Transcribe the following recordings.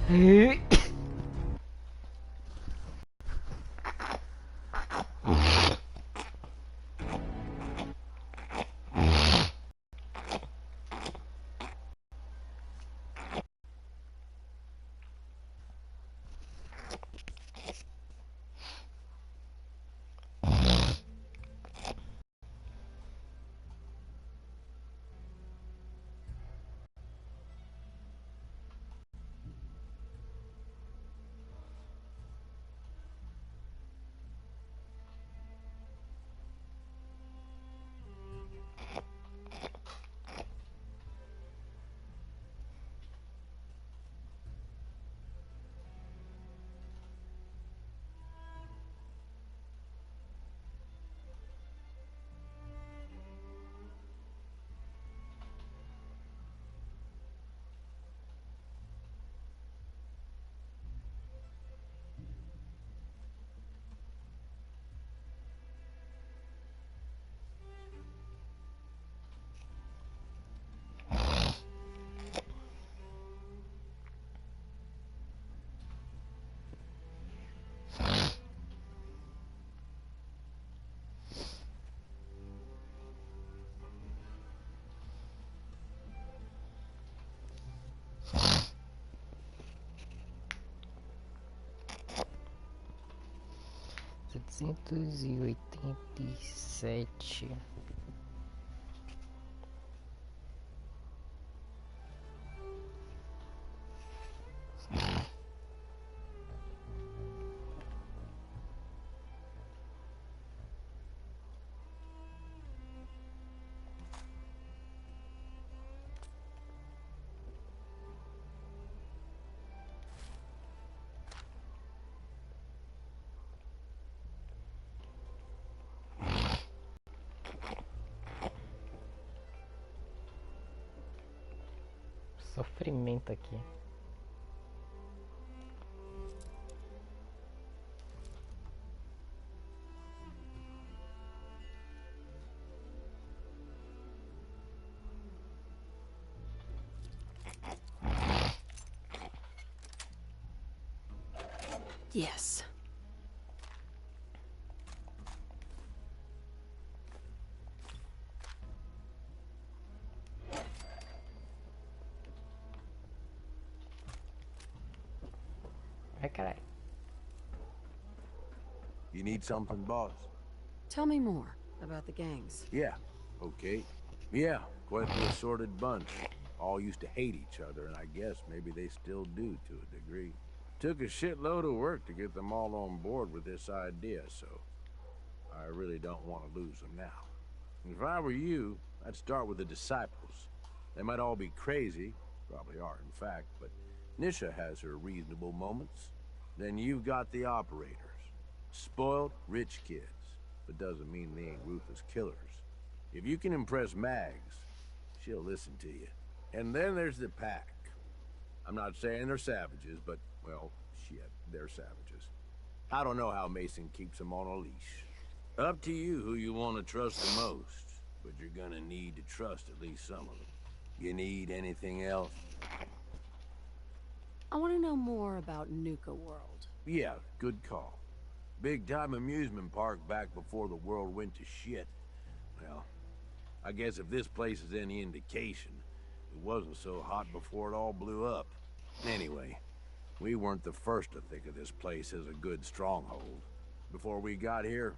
787. Sofrimento aqui. Yes. Ai, caralho. You need something, boss? Tell me more about the gangs. Yeah, okay. Yeah, quite the assorted bunch. All used to hate each other, and I guess maybe they still do to a degree. Took a shitload of work to get them all on board with this idea, so I really don't want to lose them now. If I were you, I'd start with the disciples. They might all be crazy, probably are in fact, but Nisha has her reasonable moments. Then you've got the operators. Spoiled, rich kids, but doesn't mean they ain't ruthless killers. If you can impress Mags, she'll listen to you. And then there's the pack. I'm not saying they're savages, but, well, shit, they're savages. I don't know how Mason keeps them on a leash. Up to you who you want to trust the most, but you're gonna need to trust at least some of them. You need anything else? I want to know more about Nuke World. Yeah, good call. Big-time amusement park back before the world went to shit. Well, I guess if this place is any indication, it wasn't so hot before it all blew up. Anyway, we weren't the first to think of this place as a good stronghold. Before we got here,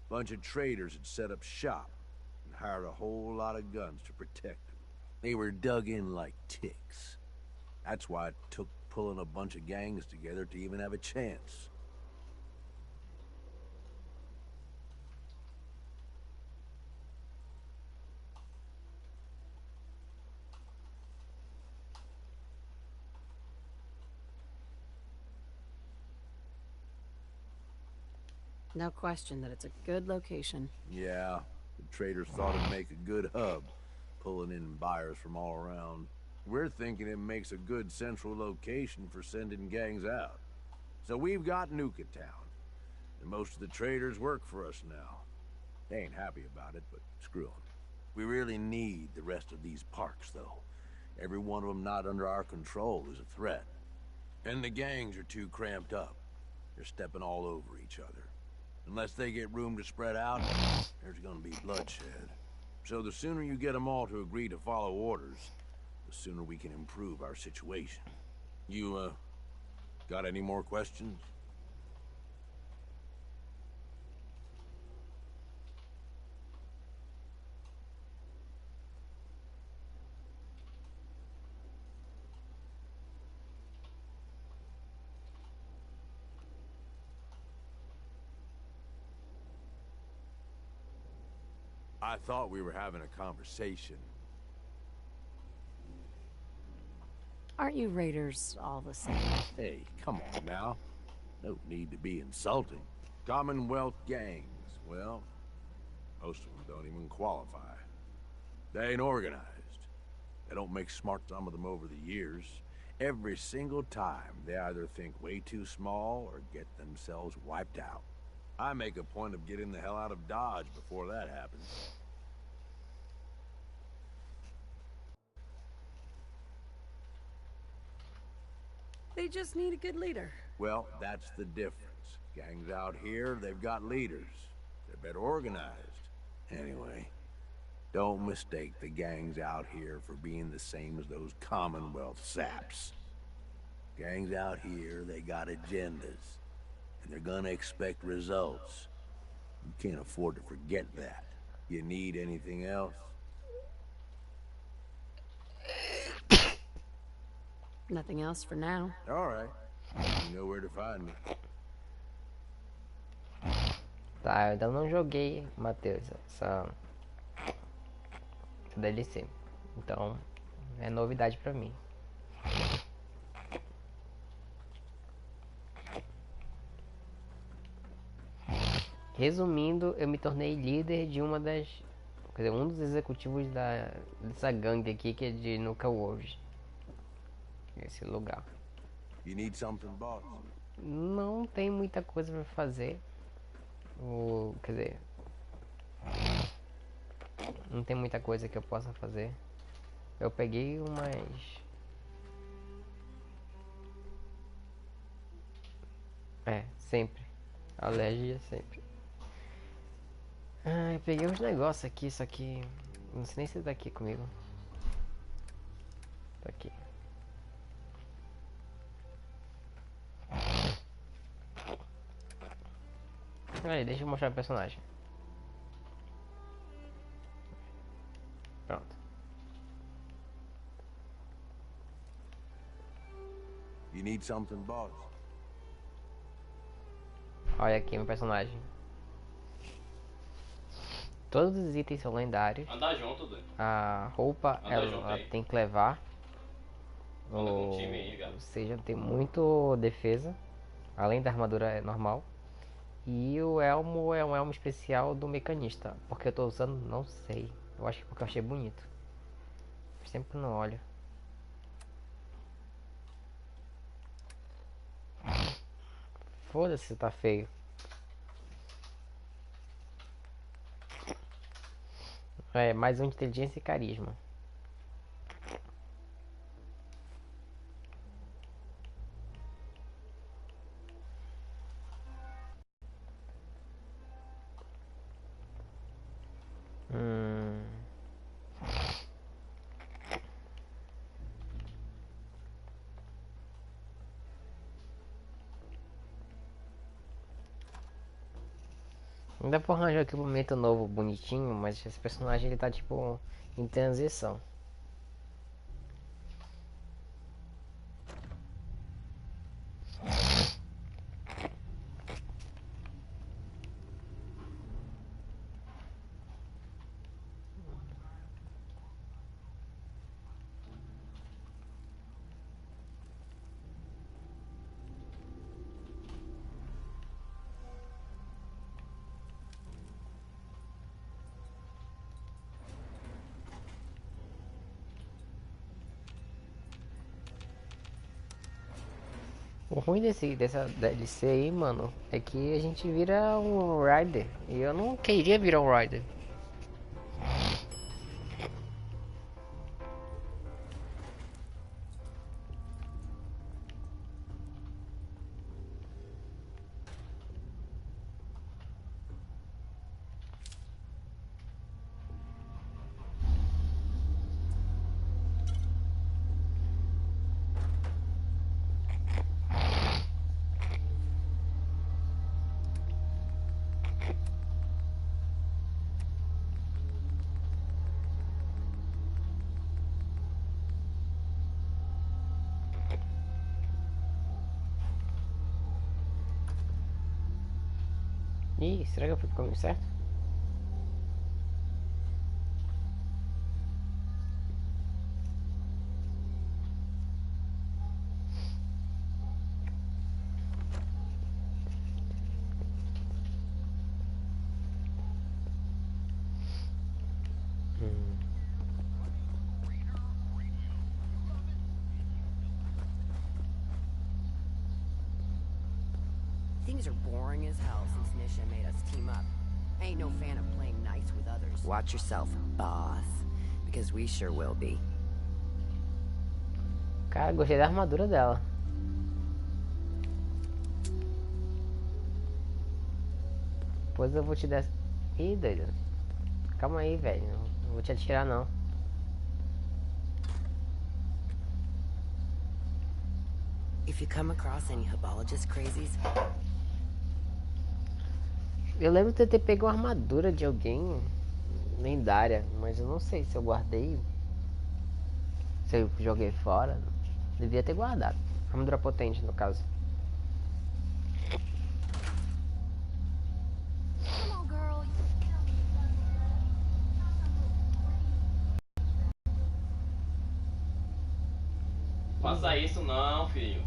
a bunch of traders had set up shop and hired a whole lot of guns to protect them. They were dug in like ticks. That's why it took pulling a bunch of gangs together to even have a chance. No question that it's a good location. Yeah, the traders thought it'd make a good hub, pulling in buyers from all around. We're thinking it makes a good central location for sending gangs out. So we've got Nuke town, and most of the traders work for us now. They ain't happy about it, but screw 'em. We really need the rest of these parks, though. Every one of them not under our control is a threat. And the gangs are too cramped up. They're stepping all over each other. Unless they get room to spread out, there's gonna be bloodshed. So the sooner you get them all to agree to follow orders, the sooner we can improve our situation. You, got any more questions? I thought we were having a conversation. Aren't you raiders all the same? Hey, come on now. No need to be insulting. Commonwealth gangs, well, most of them don't even qualify. They ain't organized. They don't make smart some of them over the years. Every single time, they either think way too small or get themselves wiped out. I make a point of getting the hell out of Dodge before that happens. They just need a good leader. Well, that's the difference. Gangs out here, they've got leaders. They're better organized. Anyway, don't mistake the gangs out here for being the same as those Commonwealth saps. Gangs out here, they got agendas. And they're gonna expect results. You can't afford to forget that. You need anything else? Nothing else for now. All right. You know where to find me. Tá, eu ainda não joguei, Matheus, essa DLC. Então, é novidade pra mim. Resumindo, eu me tornei líder de uma das... Quer dizer, um dos executivos dessa gangue aqui, que é de Nuke. Esse lugar. You need something, boss? Não tem muita coisa pra fazer. Quer dizer... Não tem muita coisa que eu possa fazer. Eu peguei umas... sempre. Alergia sempre. Eu peguei uns negócios aqui, só que... Não sei nem se tá aqui comigo. Tá aqui. Aí, deixa eu mostrar o personagem. Pronto. You need something, boss? Olha aqui meu personagem. Todos os itens são lendários. Andar junto, doido. A roupa ela tem que levar. Anda com um time aí, Ou seja, tem muito defesa. Além da armadura normal. E o elmo é um elmo especial do mecanista. Porque eu tô usando, não sei. Eu acho que porque eu achei bonito. Sempre não olho. Foda-se, tá feio. Mais um de inteligência e carisma. Ainda vou arranjar um equipamento novo, bonitinho, mas esse personagem ele tá tipo em transição. O ruim dessa DLC aí, mano, é que a gente vira um Rider. E eu não queria virar um Rider. Ih, será que eu fui pro caminho certo? Things are boring as hell since Nisha made us team up. I ain't no fan of playing nice with others. Watch yourself, boss. Because we sure will be. Cara, gostei da armadura dela. Depois eu vou te dar... Ih, doido. Calma aí, velho. Não vou te atirar, não. If you come across any hebologist crazies, Eu lembro de ter pego uma armadura de alguém lendária, mas eu não sei se eu guardei, se eu joguei fora. Devia ter guardado. Armadura potente, no caso. Faça isso não, filho.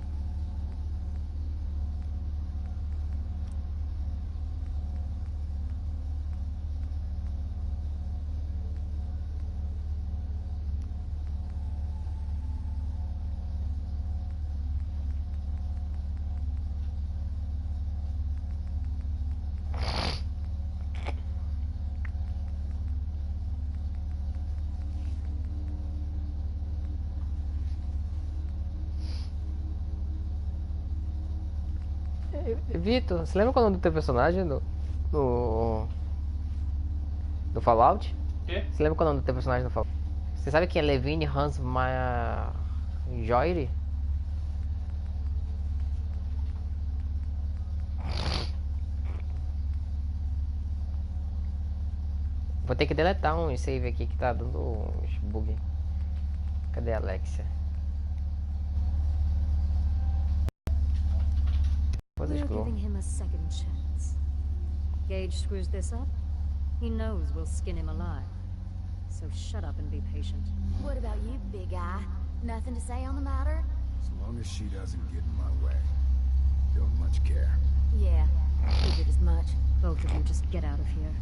Vitor, você lembra qual é o nome do teu personagem no, no Fallout? Quê? Você lembra qual é o nome do teu personagem no Fallout? Você sabe quem é Levine Hans Joyre? Vou ter que deletar um save aqui que tá dando uns bug. Cadê a Alexia? Depois We're explore. giving him a second chance. Gage screws this up, he knows we'll skin him alive. So shut up and be patient. What about you, big guy? Nothing to say on the matter? As long as she doesn't get in my way. Don't much care. Yeah, figured as much. Both of you just get out of here.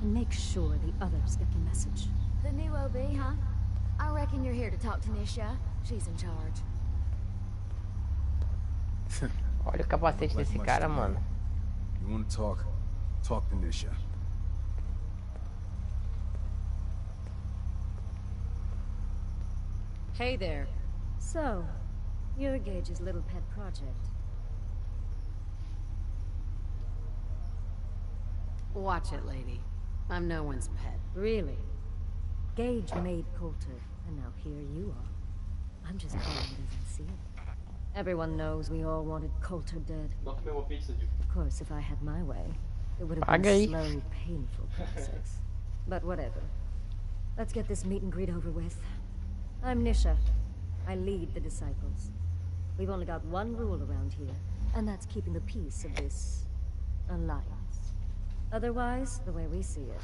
And make sure the others get the message. The new OB, huh? I reckon you're here to talk to Nisha. She's in charge. Olha o capacete desse cara, mano. You want to talk? Talk to Nisha. Hey there. So, you're Gage's little pet project. Watch it, lady. I'm no one's pet. Really? Gage made Coulter, and now here you are. I'm just calling it as I see it. Everyone knows we all wanted Coulter dead. Não comeu uma pizza de... Of course, if I had my way, it would have Paga been a aí. slow, painful process. But whatever. Let's get this meet and greet over with. I'm Nisha. I lead the Disciples. We've only got one rule around here, and that's keeping the peace of this alliance. Otherwise, the way we see it,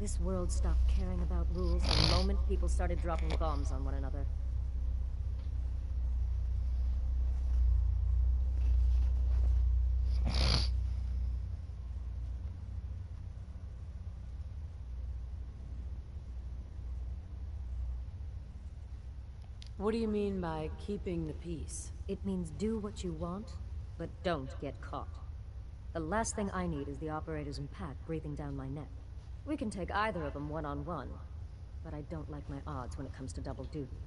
this world stopped caring about rules the moment people started dropping bombs on one another. What do you mean by keeping the peace? It means do what you want, but don't get caught. The last thing I need is the operators in Pack breathing down my neck. We can take either of them one-on-one, but I don't like my odds when it comes to double duty.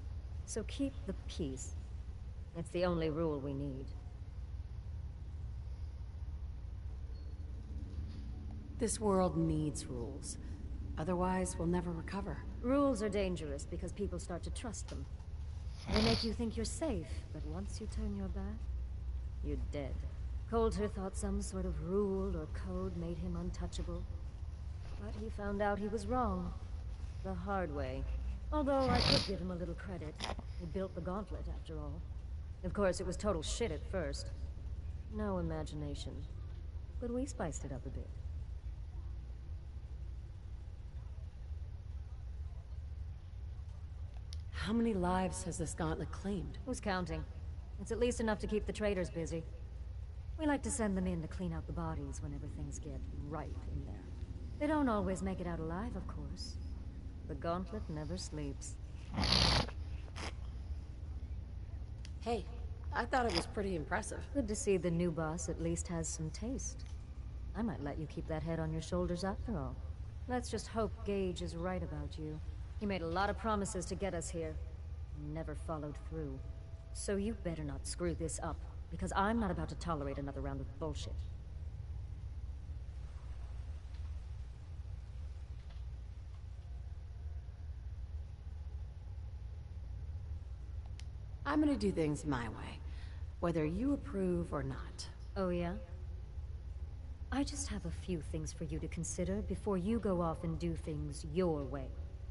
So keep the peace. It's the only rule we need. This world needs rules. Otherwise, we'll never recover. Rules are dangerous because people start to trust them. They make you think you're safe, but once you turn your back, you're dead. Coulter thought some sort of rule or code made him untouchable. But he found out he was wrong. The hard way. Although I could give him a little credit. He built the gauntlet, after all. Of course, it was total shit at first. No imagination. but we spiced it up a bit. How many lives has this gauntlet claimed? Who's counting? It's at least enough to keep the traders busy. We like to send them in to clean out the bodies whenever things get right in there. They don't always make it out alive, of course. The gauntlet never sleeps. Hey, I thought it was pretty impressive. Good to see the new boss at least has some taste. I might let you keep that head on your shoulders after all. Let's just hope Gage is right about you. He made a lot of promises to get us here. Never followed through. So you better not screw this up, because I'm not about to tolerate another round of bullshit. I'm gonna do things my way, whether you approve or not. Oh yeah? I just have a few things for you to consider before you go off and do things your way.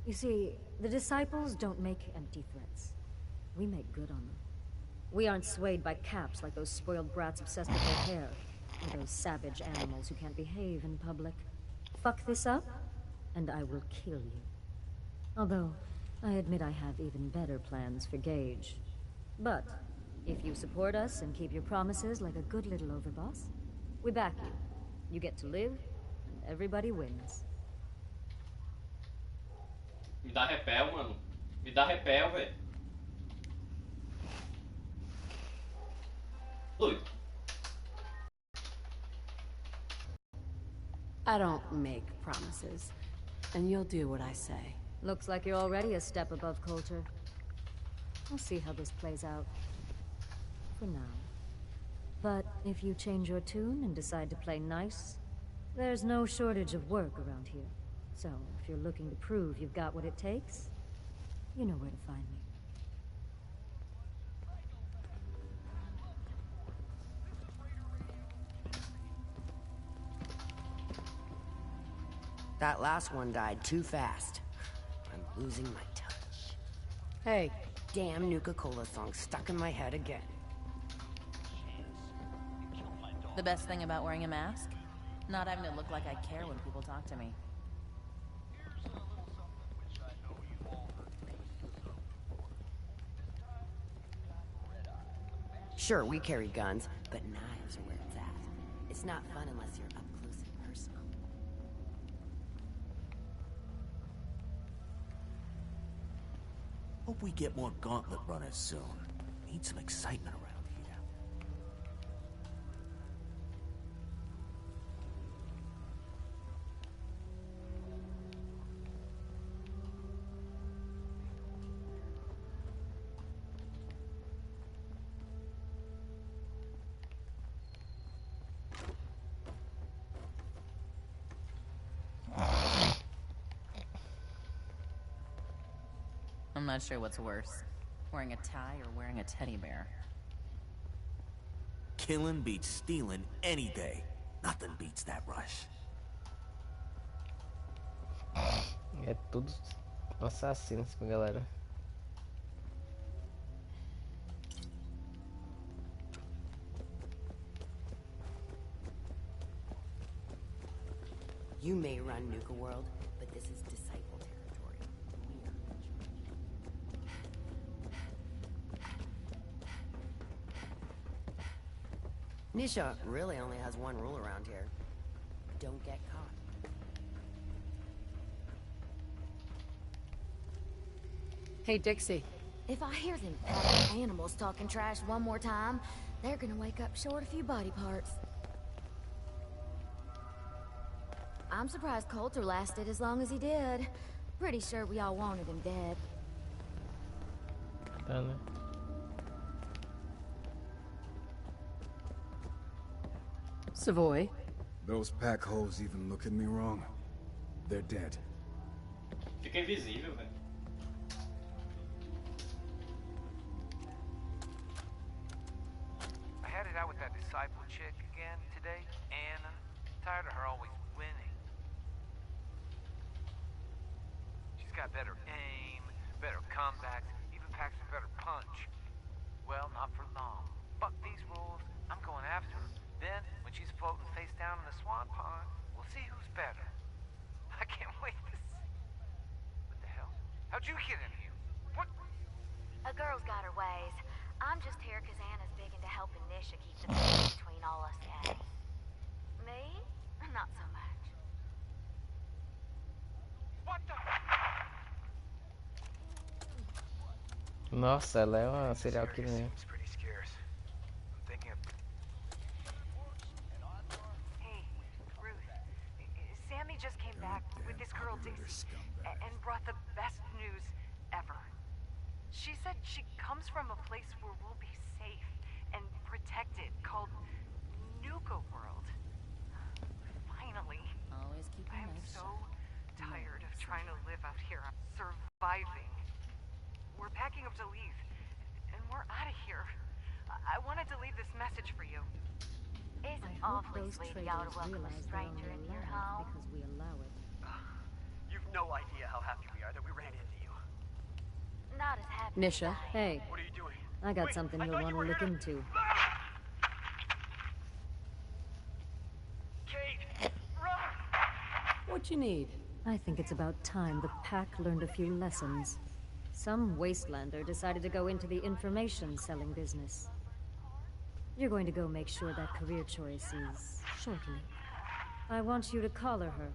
You see, the disciples don't make empty threats. We make good on them. We aren't swayed by caps like those spoiled brats obsessed with their hair, or those savage animals who can't behave in public. Fuck this up, and I will kill you. Although, I admit I have even better plans for Gage. But, if you support us and keep your promises like a good little overboss, we back you. You get to live, and everybody wins. Me dá repel, mano. Me dá repel, velho. Doido. I don't make promises, and you'll do what I say. Looks like you're already a step above culture. We'll see how this plays out. For now. But if you change your tune and decide to play nice, there's no shortage of work around here. So, if you're looking to prove you've got what it takes, you know where to find me. That last one died too fast. I'm losing my touch. Hey, Damn Nuka-Cola song stuck in my head again. The best thing about wearing a mask? Not having to look like I care when people talk to me. Sure, we carry guns, but knives are where it's at. It's not fun unless you're up close and personal. Hope we get more gauntlet runners soon. Need some excitement around here. I'm not sure what's worse, wearing a tie or wearing a teddy bear. Killing beats stealing any day. Nothing beats that rush. É tudo assassino essa galera. You may run Nuka World, but this is disciple territory. We are in charge. Nisha really only has one rule around here. Don't get caught. hey Dixie. If I hear them pack of animals talking trash one more time, they're gonna wake up short a few body parts. I'm surprised Coulter lasted as long as he did. Pretty sure we all wanted him dead. Tá, né? Savoy. Those pack holes even look at me wrong. They're dead. Fica invisível, velho. I had it out with that disciple chick again today, Anna. Tired of her always winning. She's got better aim, better comebacks, even packs a better punch. Well, not for long. Fuck these rules. I'm going after her. Then, when she's floating face down in How'd you get in here? What? A girl's got her ways. I'm just here because Anna's big into helping Nisha keep the peace between all us cats. Me? Not so much. What the? Nossa, ela é uma serial killer mesmo. Seems pretty scarce. I'm thinking of... Hey, Ruth. Sammy just came back with this girl Dixie and brought the best news ever. She said she comes from a place where we'll be safe and protected, called Nuke World. Finally. Always keep your I am mouth so shut. tired of trying to live out here. I'm surviving. We're packing up to leave, and we're out of here. I wanted to leave this message for you. It's I hope awfully those sweet of traders y'all to welcome a realize they're stranger only into your allowed home. because we allow it. You've no idea how happy we are that we ran into you. Not as happy Nisha, as I am. hey. What are you doing? I got Wait, something I you'll thought want you to were look here to- into. Kate! Run! What you need? I think it's about time the pack learned a few lessons. Some wastelander decided to go into the information selling business. You're going to go make sure that career choice is shortly. I want you to collar her.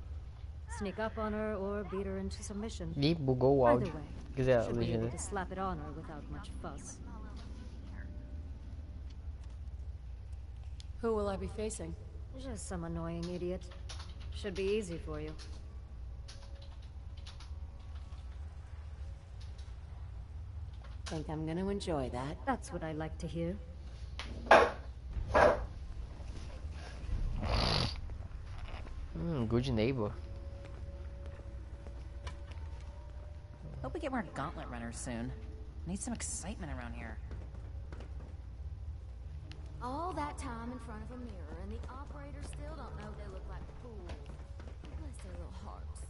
Sneak up on her or beat her into submission. Ih, bugou o Either áudio. way, Quiser a should be able legenda. to slap it on her without much fuss. Who will I be facing? Just some annoying idiot. Should be easy for you. Think I'm gonna enjoy that. That's what I like to hear. Good neighbor. Hope we get more gauntlet runners soon. Need some excitement around here. All that time in front of a mirror, and the operators still don't know they look like fools. Bless their little hearts.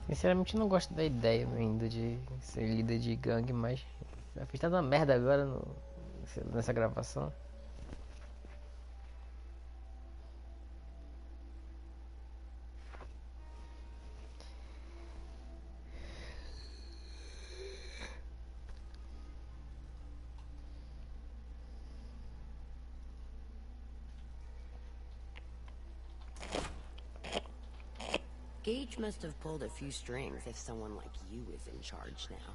Sinceramente não gosto da ideia ainda de ser líder de gangue, mas já fiz tanta merda agora nessa gravação. Gage must have pulled a few strings if someone like you is in charge now.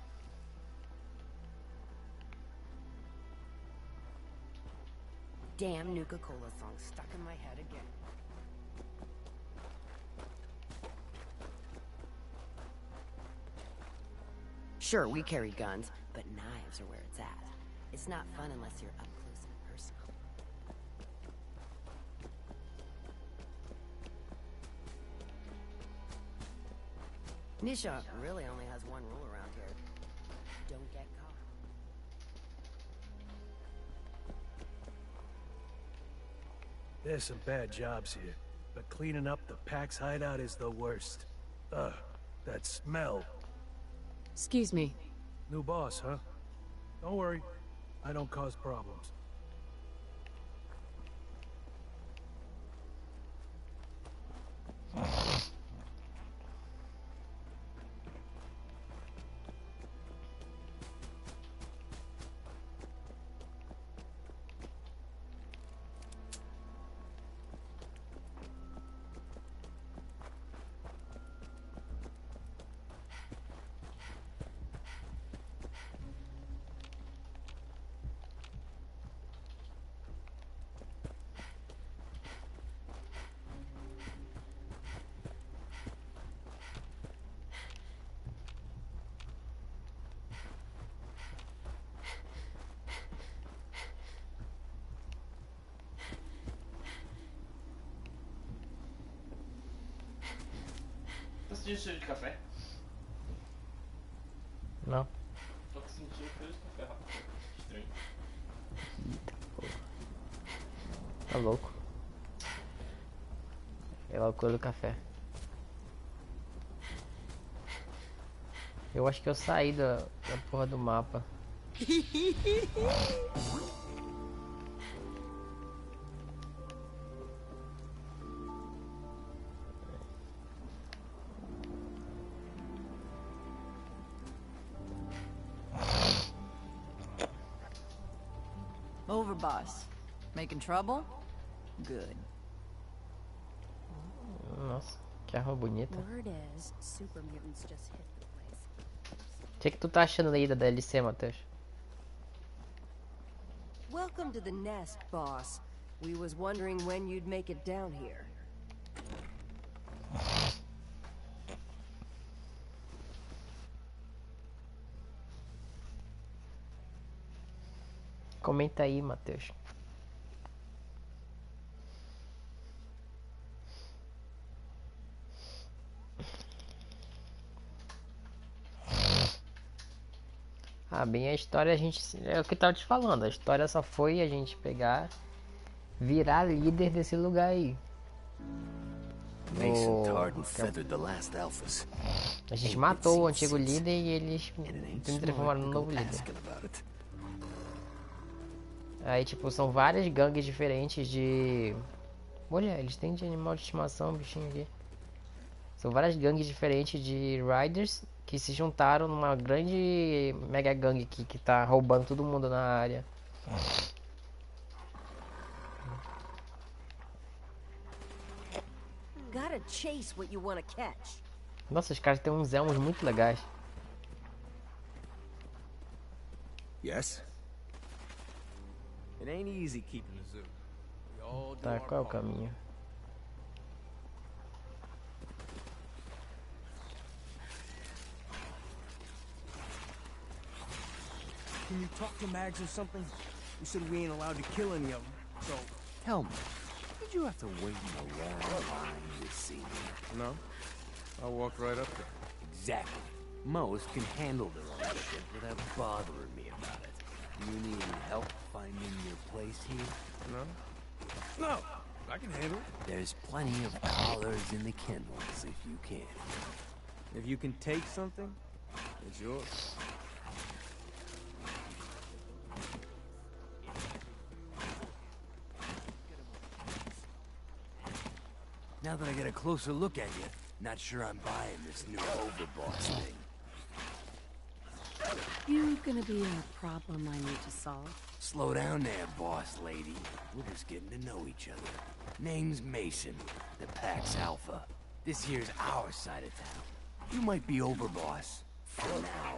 Damn Nuka-Cola song stuck in my head again. Sure, we carry guns, but knives are where it's at. It's not fun unless you're up close and personal. Nisha really only has one rule around here. Don't get caught. There's some bad jobs here, but cleaning up the Pack's hideout is the worst. Ugh, that smell. Excuse me. New boss, huh? Don't worry, I don't cause problems. Tá sentindo cheiro de café? Não. Tô sentindo cheiro de café, rapaz. Estranho. Tá louco. É a loucura do café. Eu acho que eu saí da porra do mapa. boss? Making trouble? Good. Nossa, que arma bonita. Word is, super mutants just hit the place. O que tu tá achando aí da DLC, Matheus? Welcome to the nest, boss. We was wondering when you'd make it down here. Comenta aí, Matheus. Ah, bem, a história a gente... É o que eu tava te falando. A história só foi a gente pegar... Virar líder desse lugar aí. Mason tarred and feathered the last alphas. A gente matou o antigo líder e eles se transformaram no novo líder. Aí, tipo, são várias gangues diferentes de... Olha, eles têm de animal de estimação, bichinho aqui. São várias gangues diferentes de riders que se juntaram numa grande mega gangue aqui que tá roubando todo mundo na área. Gotta chase what you wanna catch. Nossa, os caras têm uns elmos muito legais. Yes? It ain't easy keeping the zoo. We all do Tá, our qual é o part. caminho? Can you talk to Mags or something? You said we ain't allowed to kill any of them, so... Tell me, did you have to wait in a long line to see me? No. I walked right up there. Exactly. Most can handle their own shit without bothering me about it. You need help finding your place here? No? No! I can handle it. There's plenty of collars in the kennels if you can. If you can take something, It's yours. Now that I get a closer look at you, not sure I'm buying this new overboss thing. You gonna be a problem I need to solve? Slow down there, boss lady. We're just getting to know each other. Name's Mason, the Pax Alpha. This here's our side of town. You might be overboss, for now,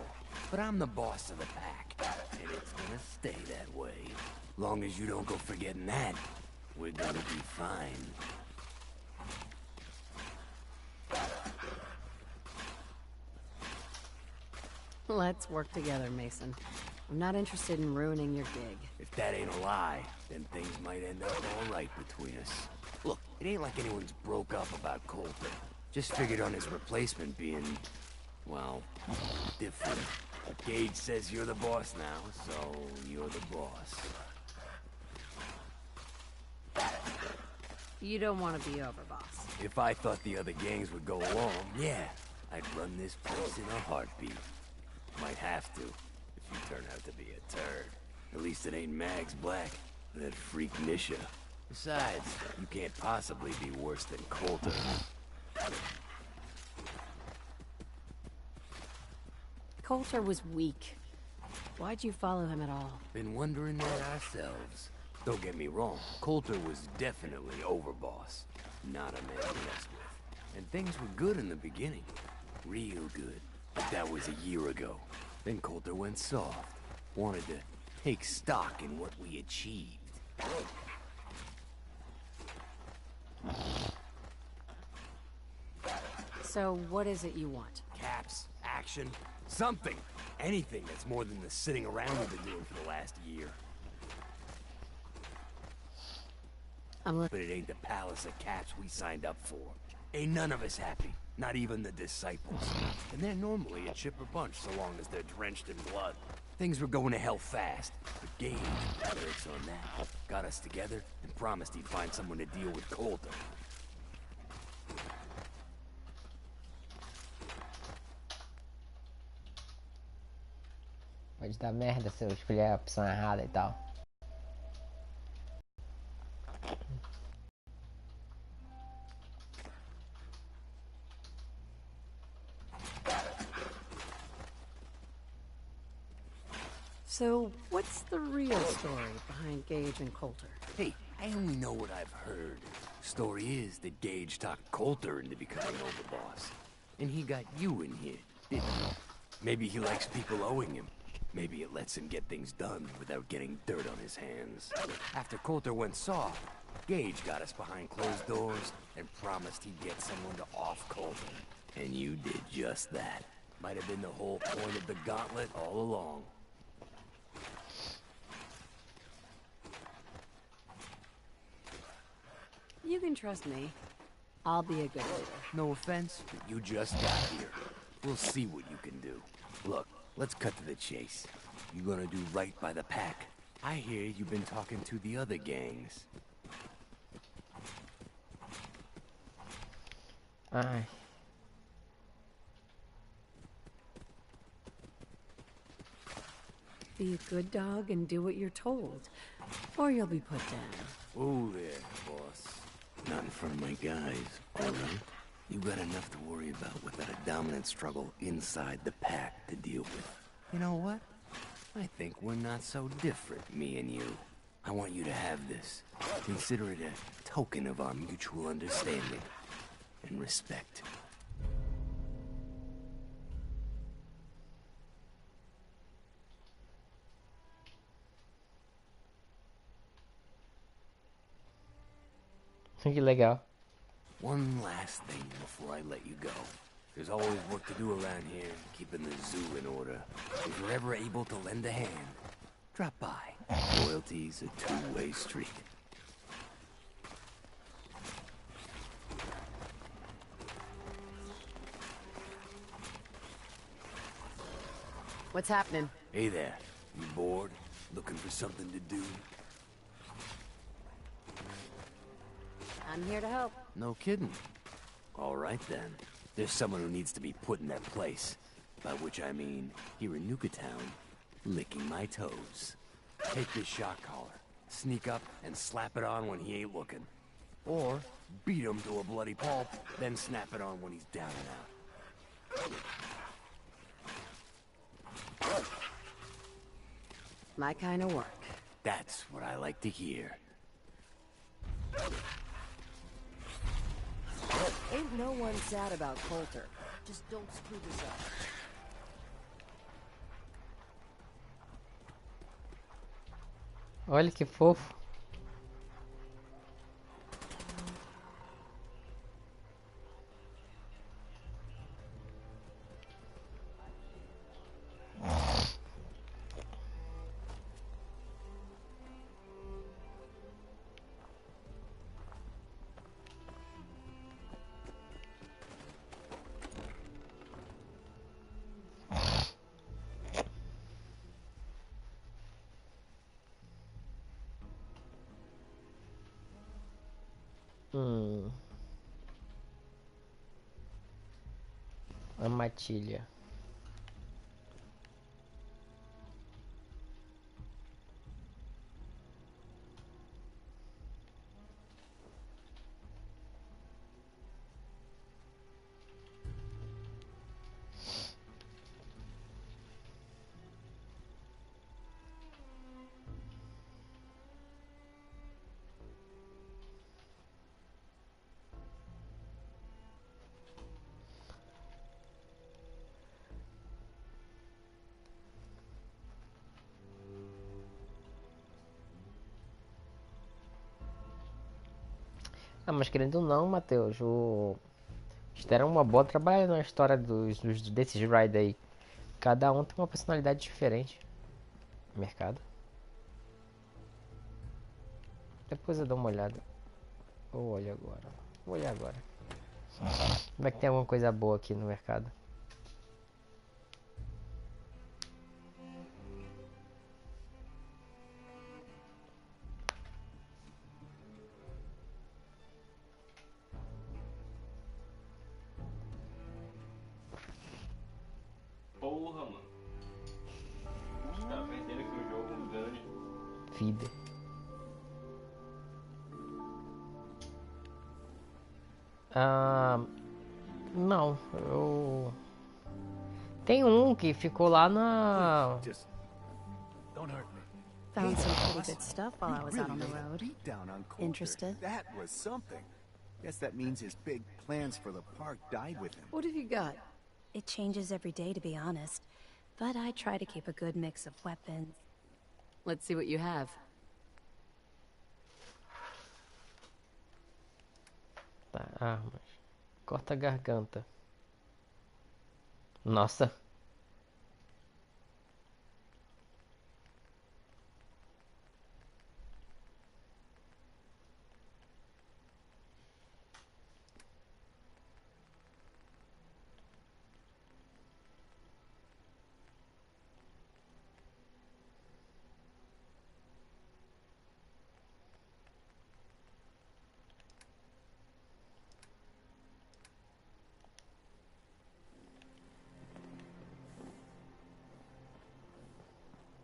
but I'm the boss of the pack, and it's gonna stay that way. Long as you don't go forgetting that, we're gonna be fine. Let's work together, Mason. I'm not interested in ruining your gig. If that ain't a lie, then things might end up all right between us. Look, it ain't like anyone's broke up about Coulter. Just figured on his replacement being, well, different. Gage says you're the boss now, so you're the boss. You don't want to be overboss. If I thought the other gangs would go along, yeah, I'd run this place in a heartbeat. Might have to, if you turn out to be a turd. At least it ain't Mags Black, that freak Nisha. Besides, you can't possibly be worse than Coulter. Coulter was weak. Why'd you follow him at all? Been wondering that ourselves. Don't get me wrong, Coulter was definitely overboss. Not a man to mess with. And things were good in the beginning. Real good. But that was a year ago. Then Coulter went soft. Wanted to take stock in what we achieved. So what is it you want? Caps, action, something. Anything that's more than the sitting around we've been doing for the last year. But it ain't the palace of caps we signed up for. Ain't none of us happy. Not even the disciples. And they're normally a chipper bunch so long as they're drenched in blood. Things were going to hell fast. But Gage, lyrics on that, got us together and promised he'd find someone to deal with Coulter. Pode dar merda se eu escolher a opção errada e tal. So, what's the real story behind Gage and Coulter? Hey, I only know what I've heard. Story is that Gage talked Coulter into becoming overboss. And he got you in here, didn't he? Maybe he likes people owing him. Maybe it lets him get things done without getting dirt on his hands. After Coulter went soft, Gage got us behind closed doors and promised he'd get someone to off Coulter. And you did just that. Might have been the whole point of the gauntlet all along. You can trust me. I'll be a good leader. No offense, but you just got here. We'll see what you can do. Look, let's cut to the chase. You gonna do right by the pack? I hear you've been talking to the other gangs. Ai. Be a good dog and do what you're told, or you'll be put down. Oh there, boss. Not in front of my guys, all right? You got enough to worry about without a dominant struggle inside the pack to deal with. You know what? I think we're not so different, me and you. I want you to have this. Consider it a token of our mutual understanding and respect. Que legal. One last thing before I let you go. There's always work to do around here, keeping the zoo in order. If you're ever able to lend a hand, drop by. Loyalty's a two-way street. What's happening? Hey there. You bored? Looking for something to do? I'm here to help. No kidding. All right then. There's someone who needs to be put in that place. By which I mean, here in Nuke Town, licking my toes. Take this shot collar, sneak up and slap it on when he ain't looking. Or beat him to a bloody pulp, then snap it on when he's down and out. My kind of work. That's what I like to hear. Ain't no one sad about Coulter. Just don't screw this up. Olha que fofo. A matilha. Ah, mas querendo ou não, Matheus, eles deram uma boa trabalho na história desses Ride aí. Cada um tem uma personalidade diferente no mercado. Depois eu dou uma olhada. Vou olhar agora. Vou olhar agora. Como é que tem alguma coisa boa aqui no mercado? Porra, mano. Os caras perderam aqui o jogo, um ganho. Vida. Não, eu... Tem um que ficou lá na... Don't hurt me. Found Hey, some pretty boss. good stuff while I was out on the Really laid a road. beat down on Coulter. Interested? That was something. Guess that means his big plans for the park died with him. What have you got? It changes every day, to be honest. But I try to keep a good mix of weapons. Let's see what you have. Tá, armas. Corta a garganta. Nossa.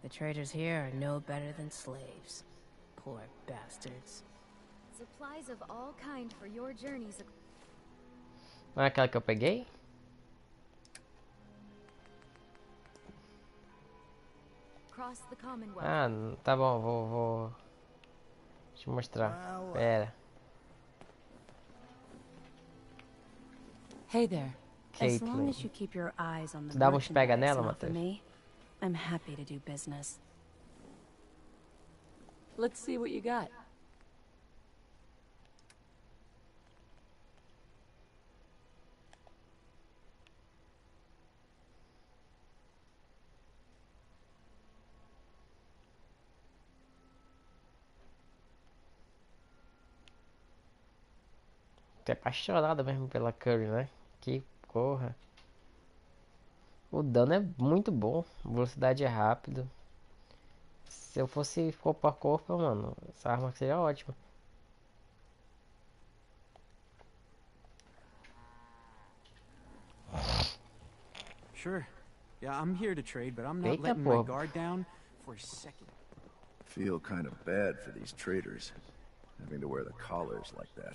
The traders here are no better than slaves. Poor bastards. Supplies of all kind for your journeys. Não é aquela que eu peguei? Across the Commonwealth. Ah, tá bom, vou... Deixa eu mostrar. Pera. Hey there. As long Caitlyn. as you keep your eyes on the Dá uns pega merchandise nela, and offer Matheus? me, I'm happy to do business. Let's see what you got. Tu é apaixonada mesmo pela Curry, né? Que porra. O dano é muito bom. Velocidade é rápido. Se eu fosse corpo a corpo, mano, essa arma seria ótima. Sure. Yeah, I'm here to trade, but I'm not Eita, letting my porra. guard down for a second. Feel kind of bad for these traders, having to wear the collars like that.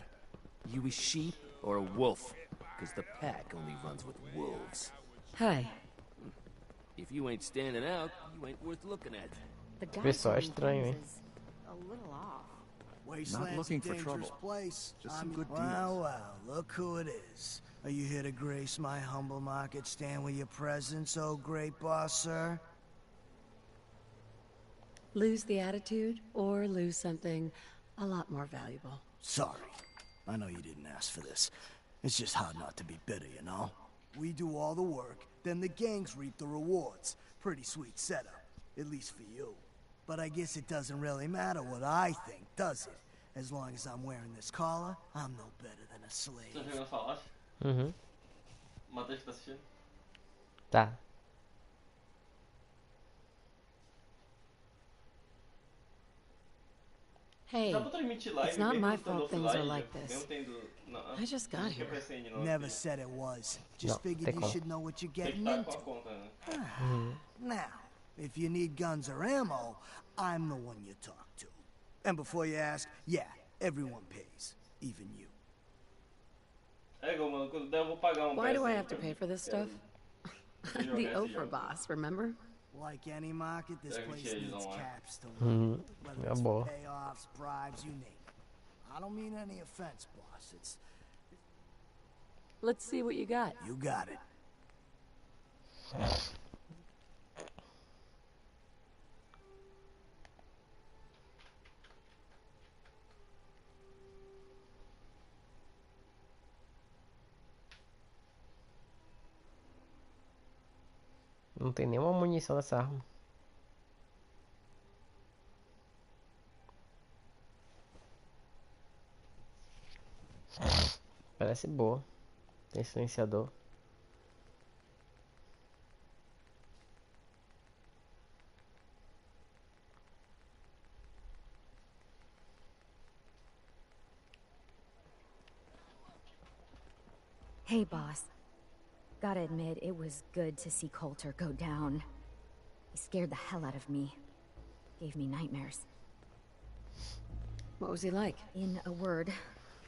You a sheep or a wolf? Because the pack only runs with wolves. Hi. If you ain't standing out, you ain't worth looking at. The guy Pessoal, é selling estranho, hein? things is a little off. Not looking for trouble. Place. Just some good deals. Well, look who it is. Are you here to grace my humble market stand with your presence, oh great boss, sir? Lose the attitude or lose something a lot more valuable. Sorry. I know you didn't ask for this. It's just hard not to be bitter, you know? We do all the work, then the gangs reap the rewards. Pretty sweet setup, at least for you. But I guess it doesn't really matter what I think, does it? As long as I'm wearing this collar, I'm no better than a slave. Tá jogando falar? Uhum. Matheus tá assistindo? Tá. Hey, Dá pra transmitir live it's not mesmo my estando fault things are offline? like this. Mesmo tendo... Não, I just got acho que here. é PSN, não, Never assim. said it was. Just No, figured tem you como. should know what you're Tem que getting estar into. com a conta, né? Now, if you need guns or ammo, I'm the one you talk to. And before you ask, yeah, everyone pays. Even you. É, mano, quando der eu vou pagar um Why do I PSN have to pra- pay for this stuff? Esse I'm the jogo, esse Oprah jogo. boss, remember? Like any market, this Deve place ter eles needs online. caps to Uhum. run. Whether É it's boa. for payoffs, bribes, you name it. I don't mean any offense, boss. It's... Let's see what you got. You got it. Não tem nenhuma munição nessa arma. Parece boa. Tem silenciador. Hey, boss. Gotta admit, it was good to see Coulter go down. He scared the hell out of me. Gave me nightmares. What was he like? In a word,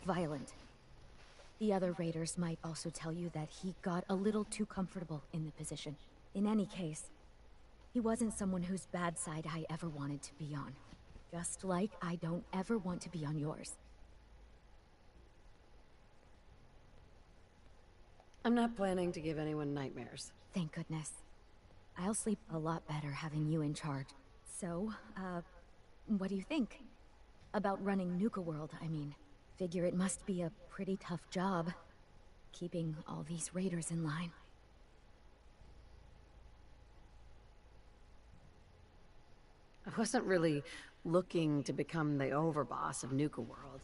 violent. The other raiders might also tell you that he got a little too comfortable in the position. In any case, He wasn't someone whose bad side I ever wanted to be on. Just like I don't ever want to be on yours. I'm not planning to give anyone nightmares. Thank goodness. I'll sleep a lot better having you in charge. So, what do you think? About running Nuke World, I mean. Figure it must be a pretty tough job, keeping all these raiders in line. I wasn't really looking to become the overboss of Nuka World,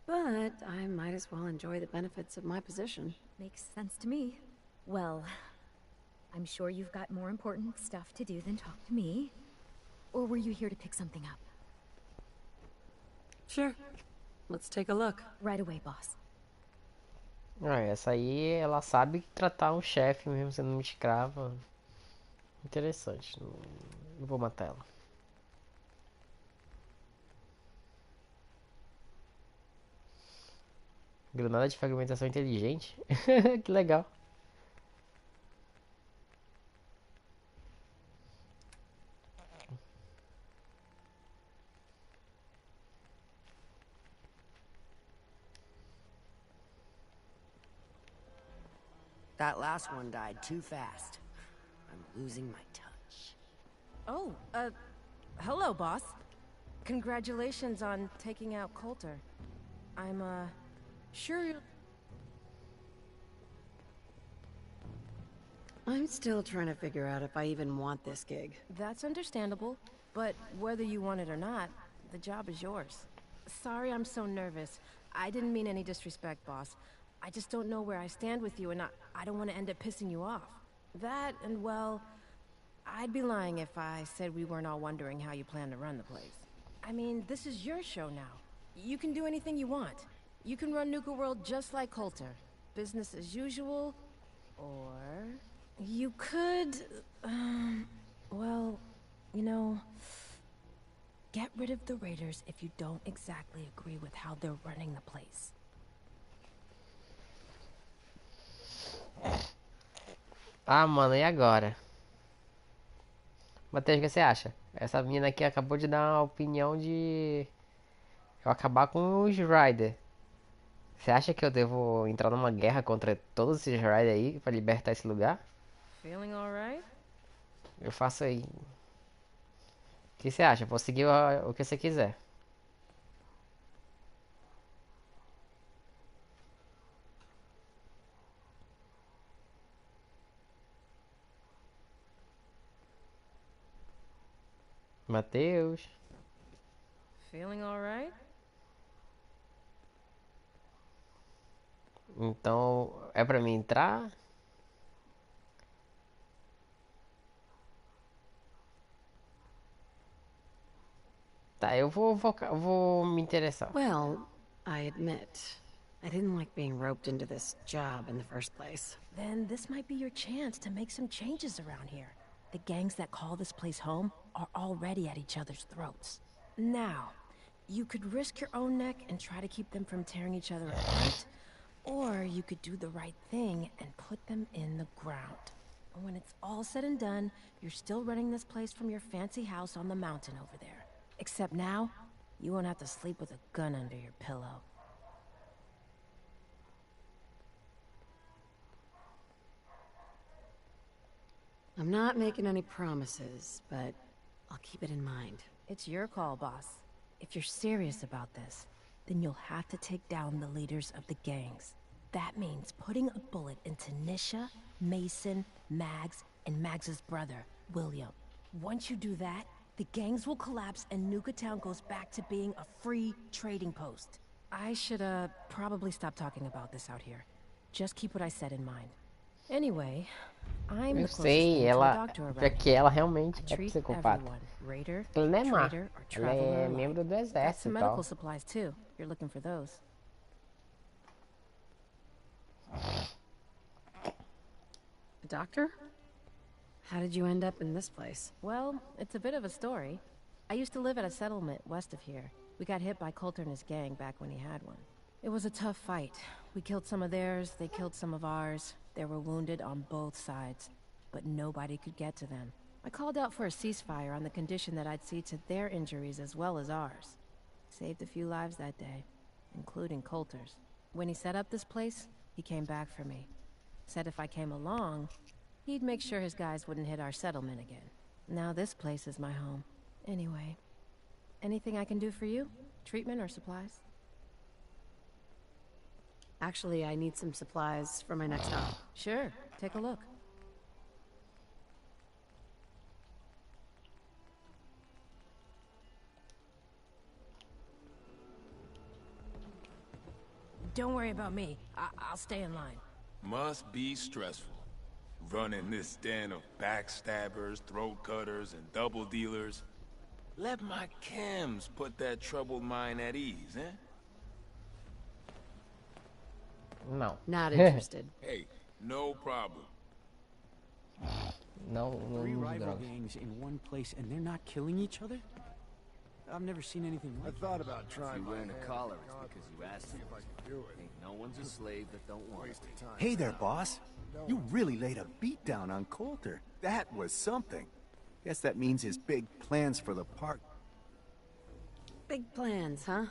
but I might as well enjoy the benefits of my position. Makes sense to me. Well, I'm sure you've got more important stuff to do than talk to me. Or were you here to pick something up? Sure. Let's take a look. Right away, boss. Essa aí, ela sabe tratar um chefe mesmo sendo uma escrava. Interessante. Não vou matar ela. Granada de fragmentação inteligente. Que legal. That last one died too fast. I'm losing my touch. Oh, hello, boss. Congratulations on taking out Coulter. I'm, sure you'll... I'm still trying to figure out if I even want this gig. That's understandable, but whether you want it or not, the job is yours. Sorry I'm so nervous. I didn't mean any disrespect, boss. I just don't know where I stand with you, and I don't want to end up pissing you off. That, and well, I'd be lying if I said we weren't all wondering how you plan to run the place. I mean, this is your show now. You can do anything you want. You can run Nuka World just like Coulter. Business as usual, or... You could... well, you know... Get rid of the Raiders if you don't exactly agree with how they're running the place. Ah, mano, e agora? Matheus, o que você acha? Essa menina aqui acabou de dar uma opinião de eu acabar com os Ryder. Você acha que eu devo entrar numa guerra contra todos esses Ryder aí pra libertar esse lugar? Feeling alright? Eu faço aí. O que você acha? Vou seguir o que você quiser. Matheus. Feeling alright? Então, é pra mim entrar? Tá, eu vou me interessar. Well, I admit, I didn't like being roped into this job in the first place. Then this might be your chance to make some changes around here. The gangs that call this place home are already at each other's throats. Now, you could risk your own neck and try to keep them from tearing each other apart, or you could do the right thing and put them in the ground. And when it's all said and done, you're still running this place from your fancy house on the mountain over there. Except now, you won't have to sleep with a gun under your pillow. I'm not making any promises, but I'll keep it in mind. It's your call, boss. If you're serious about this, then you'll have to take down the leaders of the gangs. That means putting a bullet into Nisha, Mason, Mags, and Mags's brother, William. Once you do that, the gangs will collapse and Nuka Town goes back to being a free trading post. I should, probably stop talking about this out here. Just keep what I said in mind. Anyway, I'm Eu the closest sei, thing to a ela, doctor around já que here. ela realmente I é treat psicopata. everyone, raider, Ela não é má, trader, or ela traveler é alike. membro do Got exército some e medical tal. supplies too. You're looking for those. A doctor? How did you end up in this place? Well, it's a bit of a story. I used to live at a settlement west of here. We got hit by Coulter and his gang back when he had one. It was a tough fight. We killed some of theirs, they killed some of ours. There were wounded on both sides, but nobody could get to them. I called out for a ceasefire on the condition that I'd see to their injuries as well as ours. Saved a few lives that day, including Coulter's. When he set up this place, he came back for me. Said if I came along, he'd make sure his guys wouldn't hit our settlement again. Now this place is my home. Anyway, anything I can do for you? Treatment or supplies? Actually, I need some supplies for my next stop. Sure, take a look. Don't worry about me. I'll stay in line. Must be stressful. Running this den of backstabbers, throat cutters, and double dealers. Let my chems put that troubled mind at ease, eh? No. Not interested. Hey, no problem. No, Three no rival drugs. gangs in one place and they're not killing each other? I've never seen anything like I thought about trying. If you wearing my a hand collar, at the it's because you concrete, asked see him. if I can do it. Ain't no one's a slave that don't want Waste it. of time. Hey there, boss. You really laid a beat down on Coulter. That was something. Guess that means his big plans for the park. Big plans, huh?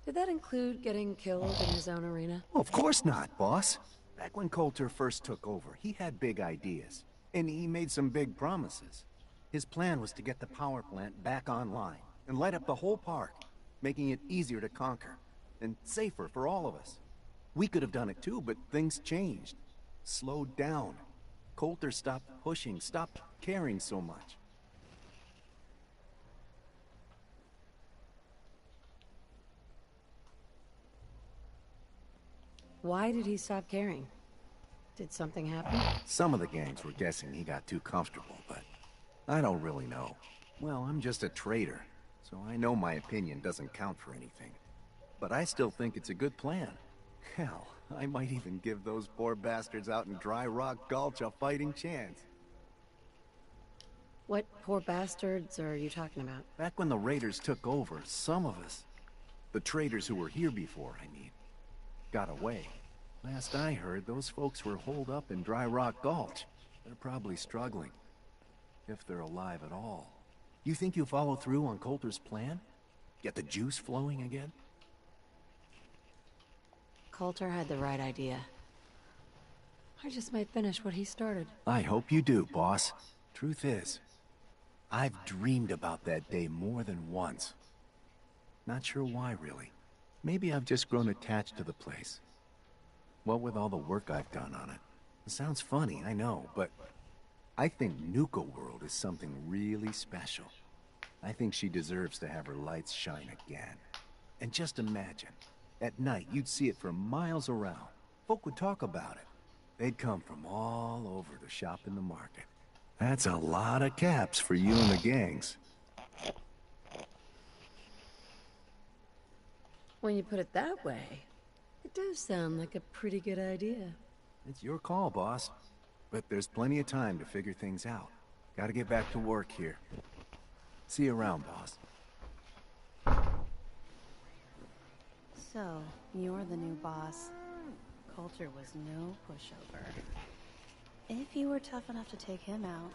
Did that include getting killed in his own arena? Well, of course not, boss. Back when Coulter first took over, he had big ideas. And he made some big promises. His plan was to get the power plant back online and light up the whole park, making it easier to conquer and safer for all of us. We could have done it too, but things changed. Slowed down. Coulter stopped pushing, stopped caring so much. Why did he stop caring? Did something happen? Some of the gangs were guessing he got too comfortable, but I don't really know. Well, I'm just a trader, so I know my opinion doesn't count for anything. But I still think it's a good plan. Hell, I might even give those poor bastards out in Dry Rock Gulch a fighting chance. What poor bastards are you talking about? Back when the raiders took over, some of us, the traders who were here before, I mean, got away. Last I heard, those folks were holed up in Dry Rock Gulch. They're probably struggling. If they're alive at all. You think you follow through on Coulter's plan? Get the juice flowing again? Coulter had the right idea. I just might finish what he started. I hope you do, boss. Truth is, I've dreamed about that day more than once. Not sure why, really. Maybe I've just grown attached to the place. What with all the work I've done on it. It sounds funny, I know, but I think Nuke World is something really special. I think she deserves to have her lights shine again. And just imagine, at night you'd see it for miles around. Folk would talk about it. They'd come from all over to shop in the market. That's a lot of caps for you and the gangs. When you put it that way, it does sound like a pretty good idea. It's your call, boss. But there's plenty of time to figure things out. Gotta get back to work here. See you around, boss. So, you're the new boss. Coulter was no pushover. If you were tough enough to take him out,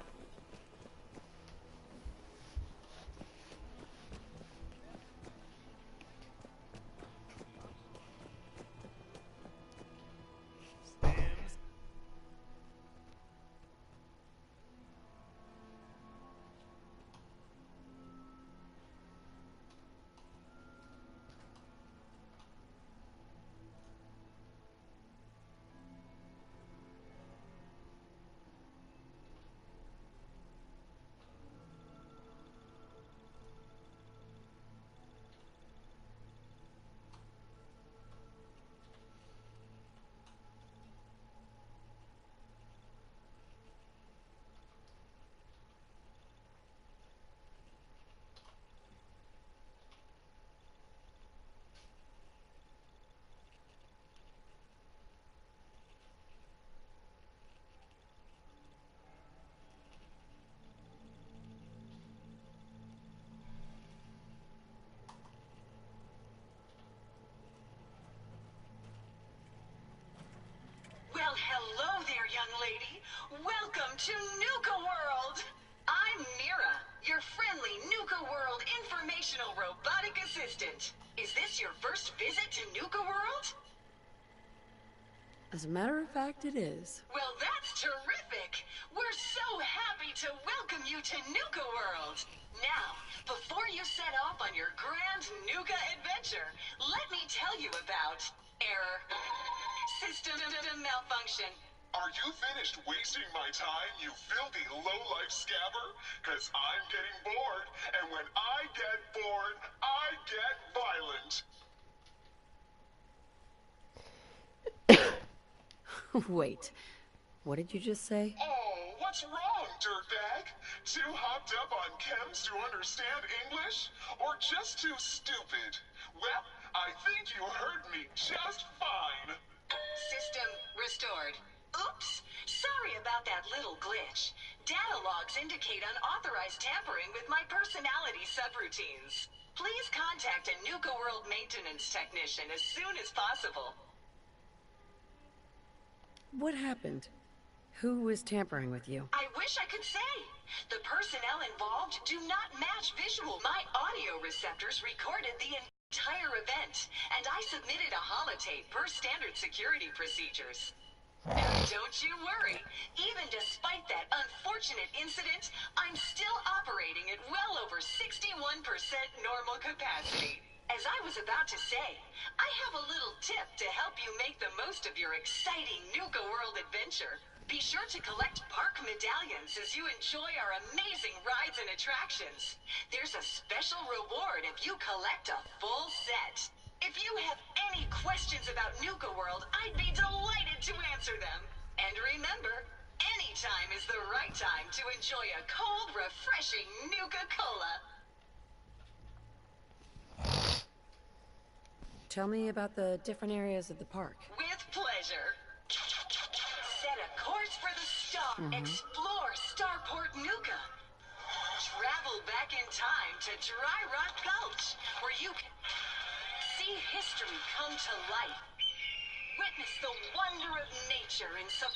friendly Nuka World informational robotic assistant. Is this your first visit to Nuka World? As a matter of fact, it is. Well, that's terrific. We're so happy to welcome you to Nuka World. Now, before you set off on your grand Nuka adventure, let me tell you about error, system malfunction. Are you finished wasting my time, you filthy low-life scabber? Cause I'm getting bored, and when I get bored, I get violent. Wait, what did you just say? Oh, what's wrong, dirtbag? Too hopped up on chems to understand English? Or just too stupid? Well, I think you heard me just fine. System restored. Oops! Sorry about that little glitch. Data logs indicate unauthorized tampering with my personality subroutines. Please contact a Nuka World maintenance technician as soon as possible. What happened? Who was tampering with you? I wish I could say. The personnel involved do not match visual. My audio receptors recorded the entire event, and I submitted a holotape per standard security procedures. Don't you worry. Even despite that unfortunate incident, I'm still operating at well over 61% normal capacity. As I was about to say, I have a little tip to help you make the most of your exciting Nuka World adventure. Be sure to collect park medallions as you enjoy our amazing rides and attractions. There's a special reward if you collect a full set. If you have any questions about Nuka World, I'd be delighted to answer them. And remember, any time is the right time to enjoy a cold, refreshing Nuka-Cola. Tell me about the different areas of the park. With pleasure. Set a course for the star. Explore Starport Nuka. Travel back in time to Dry Rock Gulch, where you can see history come to life. Witness the wonder of nature in some...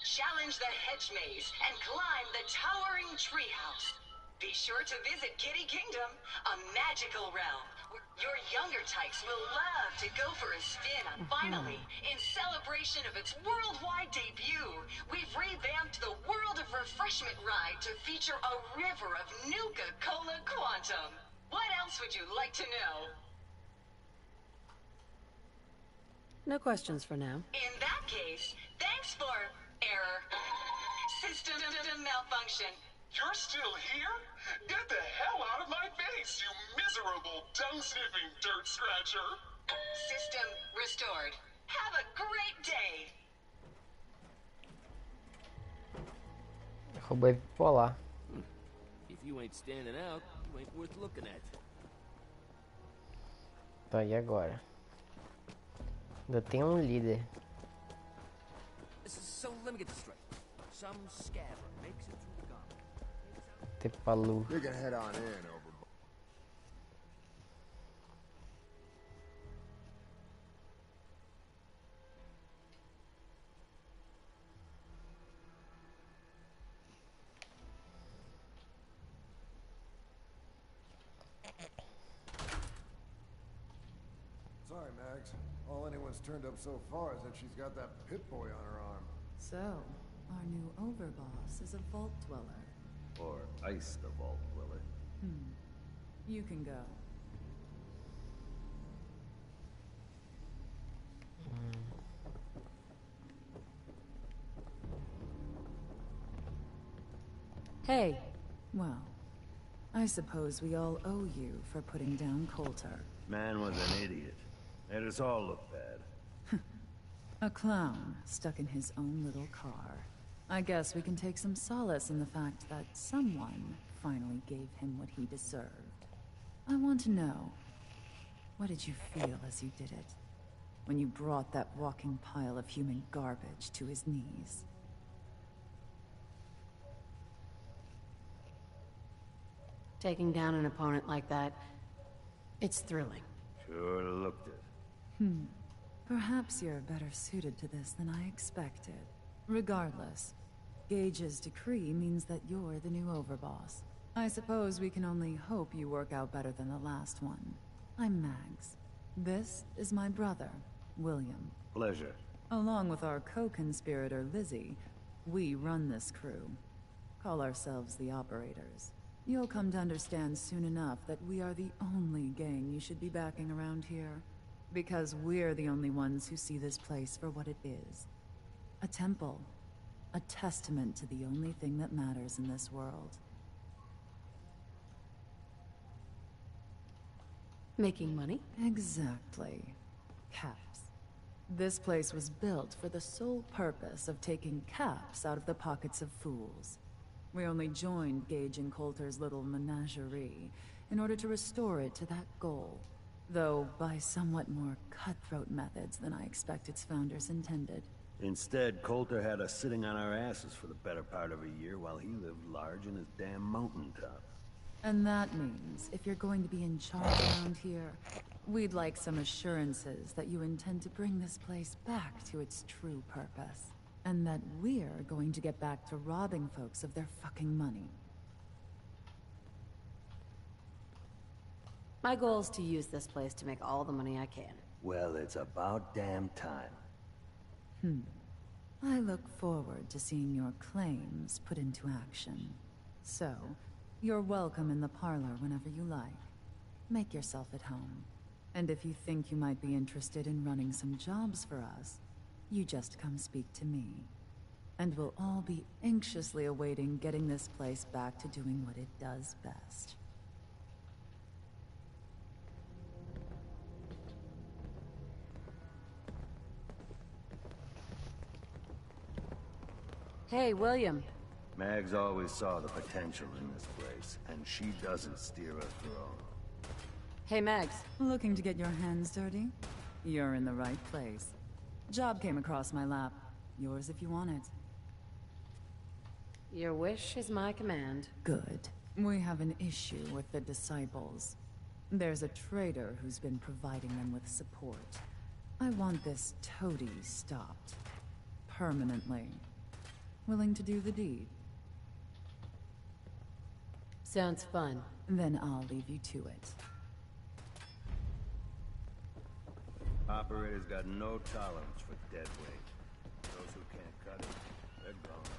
Challenge the hedge maze and climb the towering treehouse. Be sure to visit Kitty Kingdom, a magical realm where your younger types will love to go for a spin. Finally, in celebration of its worldwide debut, we've revamped the World of Refreshment ride to feature a river of Nuka-Cola Quantum. What else would you like to know? No questions for now. In that case, thanks for error. System malfunction. You're still here? Get the hell out of my face, you miserable, dung-sniffing dirt scratcher! System restored. Have a great day! Robô bipolar. If you ain't standing out, you ain't worth looking at. Tá, e agora? Ainda tem um líder. So let me get this straight. Some scabber makes it through the gauntlet. Tepalu. We can head on in over. Sorry, Max. All anyone's turned up so far is that she's got that Pip-Boy on her arm. So, our new overboss is a vault dweller. Or Ice the Vault Dweller. You can go. Hey. Well, I suppose we all owe you for putting down Coulter. Man was an idiot. Made us all look bad. A clown stuck in his own little car. I guess we can take some solace in the fact that someone finally gave him what he deserved. I want to know, what did you feel as you did it? When you brought that walking pile of human garbage to his knees? Taking down an opponent like that, it's thrilling. Sure looked it. Perhaps you're better suited to this than I expected. Regardless, Gage's decree means that you're the new overboss. I suppose we can only hope you work out better than the last one. I'm Mags. This is my brother, William. Pleasure. Along with our co-conspirator, Lizzie, we run this crew. Call ourselves the Operators. You'll come to understand soon enough that we are the only gang you should be backing around here. Because we're the only ones who see this place for what it is. A temple. A testament to the only thing that matters in this world. Making money? Exactly. Caps. This place was built for the sole purpose of taking caps out of the pockets of fools. We only joined Gage and Coulter's little menagerie in order to restore it to that goal, though by somewhat more cutthroat methods than I expect its founders intended. Instead, Coulter had us sitting on our asses for the better part of a year while he lived large in his damn mountaintop. And that means, if you're going to be in charge around here, we'd like some assurances that you intend to bring this place back to its true purpose. And that we're going to get back to robbing folks of their fucking money. My goal is to use this place to make all the money I can. Well, it's about damn time. I look forward to seeing your claims put into action. So, you're welcome in the parlor whenever you like. Make yourself at home. And if you think you might be interested in running some jobs for us, you just come speak to me. And we'll all be anxiously awaiting getting this place back to doing what it does best. Hey, William. Mags always saw the potential in this place, and she doesn't steer us wrong. Hey, Mags. Looking to get your hands dirty? You're in the right place. Job came across my lap. Yours if you want it. Your wish is my command. Good. We have an issue with the Disciples. There's a traitor who's been providing them with support. I want this toady stopped. Permanently. Willing to do the deed? Sounds fun. Then I'll leave you to it. Operators got no tolerance for dead weight. Those who can't cut it, they're gone.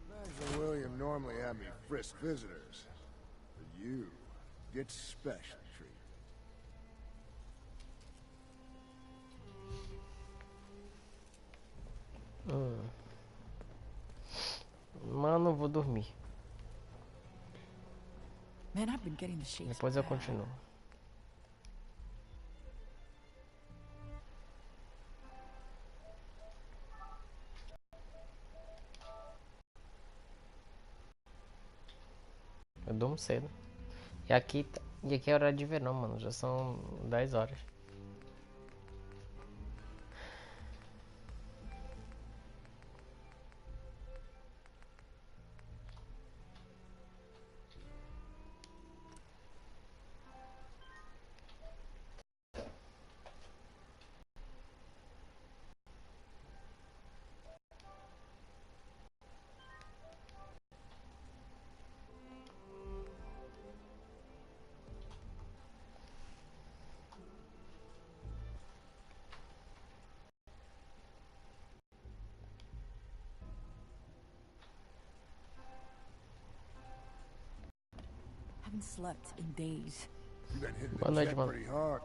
Mags and William normally have me frisk visitors. But you get special treatment. Mano, vou dormir. Man, I've been getting the shakes. Depois eu continuo. Eu durmo cedo. E aqui é hora de verão, mano. Já são 10 horas. Haven't slept in days. You've been hitting Boa the noite, jet mano. pretty hard.